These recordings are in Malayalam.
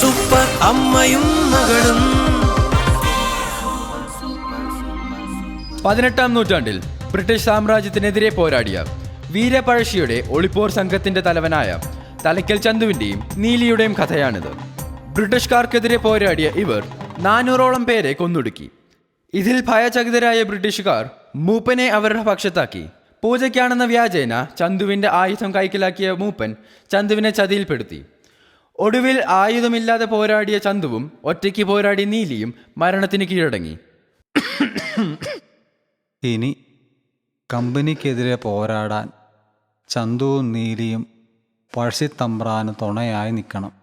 സൂപ്പർ അമ്മയും മകളും. 18-ാം നൂറ്റാണ്ടിൽ ബ്രിട്ടീഷ് സാമ്രാജ്യത്തിനെതിരെ പോരാടിയ വീരപഴശ്ശിയുടെ ഒളിപ്പോർ സംഘത്തിന്റെ തലവനായ തലയ്ക്കൽ ചന്തുവിന്റെയും നീലിയുടെയും കഥയാണിത്. ബ്രിട്ടീഷുകാർക്കെതിരെ പോരാടിയ ഇവർ 400ഓളം പേരെ കൊന്നൊടുക്കി. ഇതിൽ ഭയചകിതരായ ബ്രിട്ടീഷുകാർ മൂപ്പനെ അവരുടെ പക്ഷത്താക്കി. പൂജയ്ക്കാണെന്ന വ്യാജേന ചന്തുവിന്റെ ആയുധം കൈക്കലാക്കിയ മൂപ്പൻ ചന്തുവിനെ ചതിയിൽപ്പെടുത്തി. ഒടുവിൽ ആയുധമില്ലാതെ പോരാടിയ ചന്തുവും ഒറ്റയ്ക്ക് പോരാടി നീലിയും മരണത്തിന് കീഴടങ്ങി. ഇനി കമ്പനിക്കെതിരെ പോരാടാൻ ചന്തുവും നീലിയും പഴശ്ശിത്തമ്പ്രാന് തുണയായി നിൽക്കണം.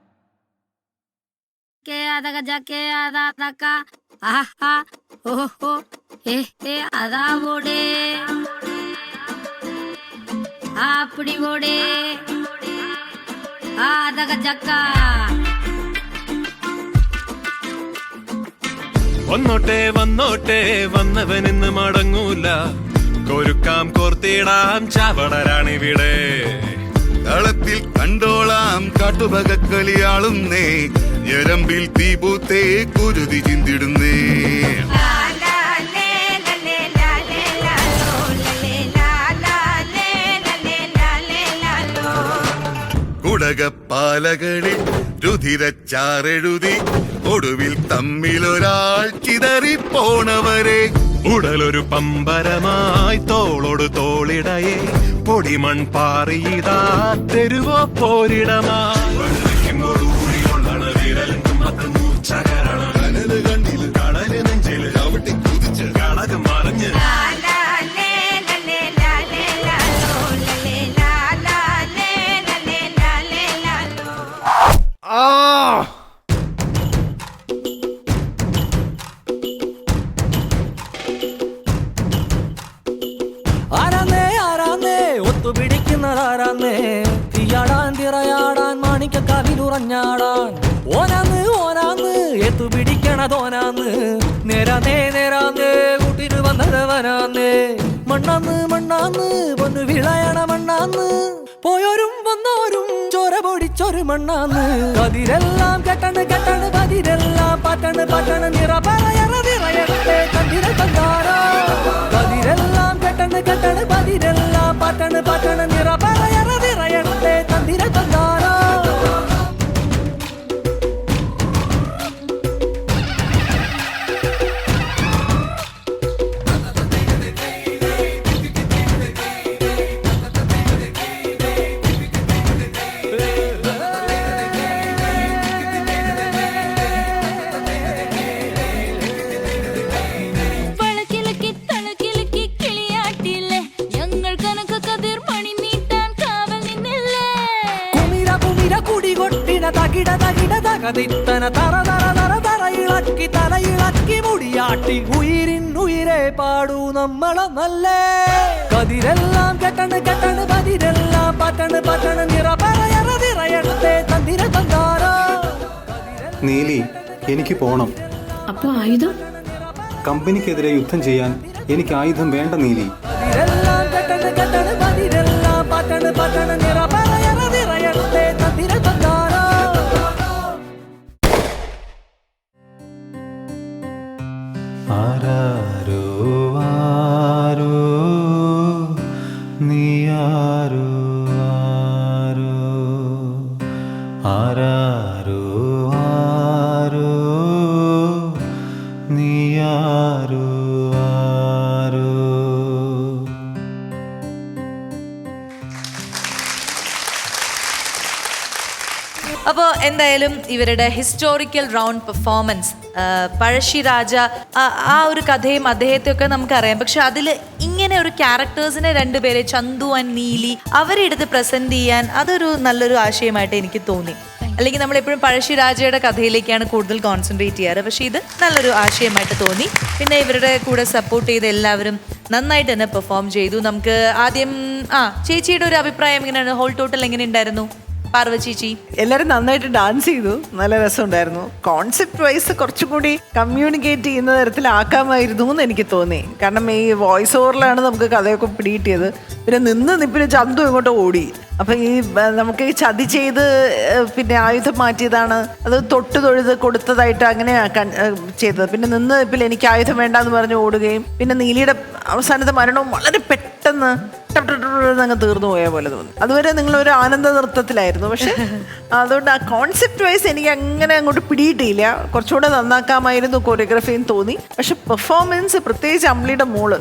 വന്നോട്ടെ വന്നോട്ടെ വന്നവനിന്ന് മടങ്ങൂല, കൊരുക്കാം കോർത്തിടാം ചാവടരാണിവിടെ. കളത്തിൽ കണ്ടോളാം കാട്ടുപകക്കളിയാളുന്നേ, ഞരമ്പിൽ തീപൂത്തേ കുരുതി ചിന്തിടുന്നേ. കുടകപ്പാലകളിൽ രുധിരച്ചാറെഴുതി ഒടുവിൽ തമ്മിലൊരാൾ ചിതറിപ്പോണവരെ, ഉടലൊരു പമ്പരമായി തോളോട് തോളിടയെ പൊടിമൺ പാറിയിടാ തെരുവോ പോരിടമാ. കനല് കണ്ണിൽ കടല് നെഞ്ചിൽ ചവിട്ടി കുതിച്ച് കളകം മറിഞ്ഞ് ആരാന്നേ ആരാന്നേ ഒത്തുപിടിക്കുന്നതാരാന്നേ, തീയാടാൻ തിറയാടാൻ മാണിക്ക കവിലുറഞ്ഞാടാൻ. ഓനാന്ന് ഓനാന്ന് എത്തുപിടിക്കണതോനാന്ന്, നേരാന്നേ നേരാന്നേ കൂട്ടിന് വന്നതവനാന്നേ. മണ്ണാന്ന് മണ്ണാന്ന് പൊന്നു വിളയണ മണ്ണാന്ന്, പോയോരും വന്നോരും ചോര പൊടിച്ചൊരു മണ്ണാന്ന്. കതിരെല്ലാം കെട്ടണ് കെട്ടണ് പതിരെല്ലാം പറ്റണ് പറ്റണ് നിറ പറയറ നിറയട്ടെ കണ്ടിര കണ്ടാരോ. കതിരെല്ലാം കെട്ടണ് കെട്ടണ് പതിരെല്ലാം പറ്റണ് പറ്റണ് നിറ പറയറ നിറയട്ടെ കണ്ടിര കണ്ടാരോ. തകിട തകിട തകതിത്തന തറ തറ തറ തറ ഇളക്കി തലയിളക്കി മുടിയാട്ടി ഉയിരിനുയിരെ പാടൂ നമ്മളെ നല്ലേ. കതിരെല്ലാം കെട്ടണ് കെട്ടണ് പതിരെല്ലാം പറ്റണ് പറ്റണ് നിറ പറയറ നിറയട്ടെ തന്തിര തന്താരോ. നീലി, എനിക്ക് പോണം. അപ്പൊ ആയുധം? കമ്പനിക്കെതിരെ യുദ്ധം ചെയ്യാൻ എനിക്ക് ആയുധം വേണ്ട നീലി. കതിരെല്ലാം കെട്ടണ് കെട്ടണ് പതിരെല്ലാം പറ്റണ് പറ്റണ് നിറ പറയറ നിറയട്ടെ തന്തിര തന്താരോ. ആരാരോ ആരോ നീയാരോ ആരോ, ആരാരോ ആരോ നീയാരോ ആരോ. അപ്പോൾ എന്തായാലും ഇവരുടെ ഹിസ്റ്റോറിക്കൽ റൗണ്ട് പെർഫോമൻസ്, പഴശ്ശിരാജ ആ ഒരു കഥയും അദ്ദേഹത്തെയൊക്കെ നമുക്കറിയാം. പക്ഷെ അതിൽ ഇങ്ങനെ ഒരു ക്യാരക്ടേഴ്സിനെ രണ്ടുപേരെ ചന്തു ആൻഡ് നീലി അവരെ എടുത്ത് പ്രസന്റ് ചെയ്യാൻ അതൊരു നല്ലൊരു ആശയമായിട്ട് എനിക്ക് തോന്നി. അല്ലെങ്കിൽ നമ്മളെപ്പോഴും പഴശ്ശിരാജയുടെ കഥയിലേക്കാണ് കൂടുതൽ കോൺസെൻട്രേറ്റ് ചെയ്യാറ്. പക്ഷേ ഇത് നല്ലൊരു ആശയമായിട്ട് തോന്നി. പിന്നെ ഇവരുടെ കൂടെ സപ്പോർട്ട് ചെയ്ത എല്ലാവരും നന്നായിട്ട് തന്നെ പെർഫോം ചെയ്തു. നമുക്ക് ആദ്യം ചേച്ചിയുടെ ഒരു അഭിപ്രായം എങ്ങനെയാണ്? ഹോൾ ടോട്ടൽ എങ്ങനെ ഉണ്ടായിരുന്നു പാർവചേച്ചി? എല്ലാവരും നന്നായിട്ട് ഡാൻസ് ചെയ്തു, നല്ല രസമുണ്ടായിരുന്നു. കോൺസെപ്റ്റ് വൈസ് കുറച്ചും കൂടി കമ്മ്യൂണിക്കേറ്റ് ചെയ്യുന്ന തരത്തിലാക്കാമായിരുന്നു എന്ന് എനിക്ക് തോന്നി. കാരണം ഈ വോയിസ് ഓവറിലാണ് നമുക്ക് കഥയൊക്കെ പിടികിട്ടിയത്. പിന്നെ നിപ്പിന് ചന്തു ഇങ്ങോട്ട് ഓടി. അപ്പൊ ഈ നമുക്ക് ഈ ചതി ചെയ്ത് പിന്നെ ആയുധം മാറ്റിയതാണ്, അത് തൊട്ട് തൊഴുത് കൊടുത്തതായിട്ട് അങ്ങനെയാണ് ചെയ്തത്. പിന്നെ നിന്ന് ഇപ്പം എനിക്ക് ആയുധം വേണ്ടെന്ന് പറഞ്ഞ് ഓടുകയും പിന്നെ നീലിയുടെ അവസാനത്തെ മരണവും വളരെ പെട്ടെന്ന് അങ്ങ് തീർന്നു പോയ പോലെ തോന്നി. അതുവരെ നിങ്ങളൊരു ആനന്ദ നൃത്തത്തിലായിരുന്നു. പക്ഷെ അതുകൊണ്ട് ആ കോൺസെപ്റ്റ് വൈസ് എനിക്ക് അങ്ങനെ അങ്ങോട്ട് പിടിയിട്ടില്ല. കുറച്ചുകൂടെ നന്നാക്കാമായിരുന്നു കൊറിയോഗ്രഫിയും തോന്നി. പക്ഷെ പെർഫോമൻസ്, പ്രത്യേകിച്ച് അമ്ലിയുടെ മോള്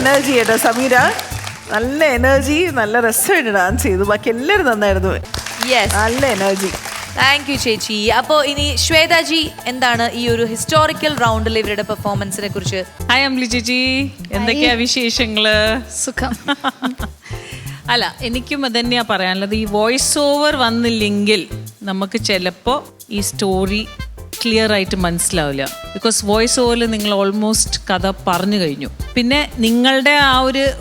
എനർജി കേട്ടോ. സമീര നല്ല എനർജി, നല്ല രസമായിട്ട് ഡാൻസ് ചെയ്തു. ബാക്കി എല്ലാവരും നന്നായിരുന്നു, നല്ല എനർജി. താങ്ക് യു ചേച്ചി. അപ്പോ ഇനി ശ്വേതാജി, എന്താണ് ഈ ഒരു ഹിസ്റ്റോറിക്കൽ റൗണ്ടിൽ ഇവരുടെ പെർഫോമൻസിനെ കുറിച്ച്? ഹായ് അമ്ലി ചേച്ചി, എന്തൊക്കെയാ വിശേഷങ്ങള്? സുഖം. അല്ല, എനിക്കും അതന്നെയാ പറയാനുള്ളത്. ഈ വോയിസ് ഓവർ വന്നില്ലെങ്കിൽ നമുക്ക് ചിലപ്പോൾ ഈ സ്റ്റോറി ക്ലിയർ ആയിട്ട് മനസ്സിലാവില്ല. ബിക്കോസ് വോയിസ് ഓവറിൽ നിങ്ങൾ ഓൾമോസ്റ്റ് കഥ പറഞ്ഞു കഴിഞ്ഞു. പിന്നെ നിങ്ങളുടെ ആ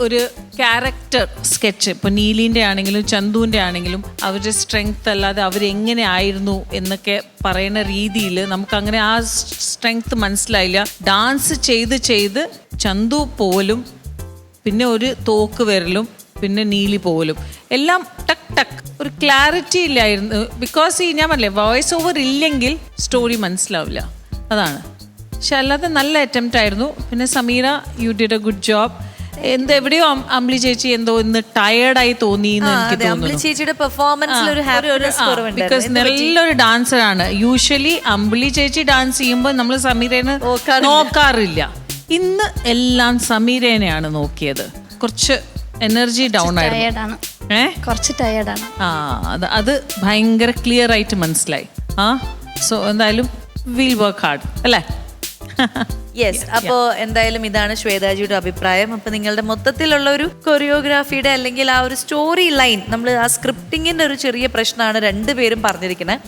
ഒരു ക്യാരക്ടർ സ്കെച്ച്, ഇപ്പോൾ നീലിൻ്റെ ആണെങ്കിലും ചന്തുവിൻ്റെ ആണെങ്കിലും അവരുടെ സ്ട്രെങ്ത് അല്ലാതെ അവരെങ്ങനെ ആയിരുന്നു എന്നൊക്കെ പറയുന്ന രീതിയിൽ നമുക്കങ്ങനെ ആ സ്ട്രെങ്ത് മനസ്സിലായില്ല. ഡാൻസ് ചെയ്ത് ചന്തു പോലും, പിന്നെ ഒരു തോക്ക് വിരലും, പിന്നെ നീലി പോലും എല്ലാം ടക്ക് ടക്ക് ഒരു ക്ലാരിറ്റി ഇല്ലായിരുന്നു. ബിക്കോസ് ഈ ഞാൻ പറഞ്ഞില്ലേ, വോയിസ് ഓവർ ഇല്ലെങ്കിൽ സ്റ്റോറി മനസ്സിലാവില്ല, അതാണ്. പക്ഷെ അല്ലാതെ നല്ല അറ്റംപ്റ്റ് ആയിരുന്നു. പിന്നെ Sameera, you did A good job. എവിടെയോ അമ്ലി ചേച്ചി എന്തോ ഇന്ന് ടയേർഡായി തോന്നി എന്ന് എനിക്ക് തോന്നുന്നു. ചേച്ചിയുടെ പെർഫോമൻസിൽ ബിക്കോസ് നല്ലൊരു ഡാൻസറാണ്. യൂഷ്വലി അമ്പിളി ചേച്ചി ഡാൻസ് ചെയ്യുമ്പോൾ നമ്മൾ സമീരനെ നോക്കാറില്ല. ഇന്ന് എല്ലാം സമീരനെയാണ് നോക്കിയത്. കുറച്ച് എനർജി ഡൗൺ ആയിരുന്നു. കുറച്ച് ടയേർഡാണ്. അത് ഭയങ്കര ക്ലിയർ ആയിട്ട് മനസ്സിലായി. സോ എന്തായാലും വിൽ വർക്ക് ഹാർഡ് അല്ലേ? യെസ്. അപ്പോ എന്തായാലും ഇതാണ് ശ്വേതാജിയുടെ അഭിപ്രായം. അപ്പൊ നിങ്ങളുടെ മൊത്തത്തിലുള്ള ഒരു കൊറിയോഗ്രാഫിയുടെ അല്ലെങ്കിൽ ആ ഒരു സ്റ്റോറി ലൈൻ, നമ്മൾ ആ സ്ക്രിപ്റ്റിങ്ങിന്റെ ഒരു ചെറിയ പ്രശ്നമാണ് രണ്ടുപേരും പറഞ്ഞിരിക്കുന്നത്.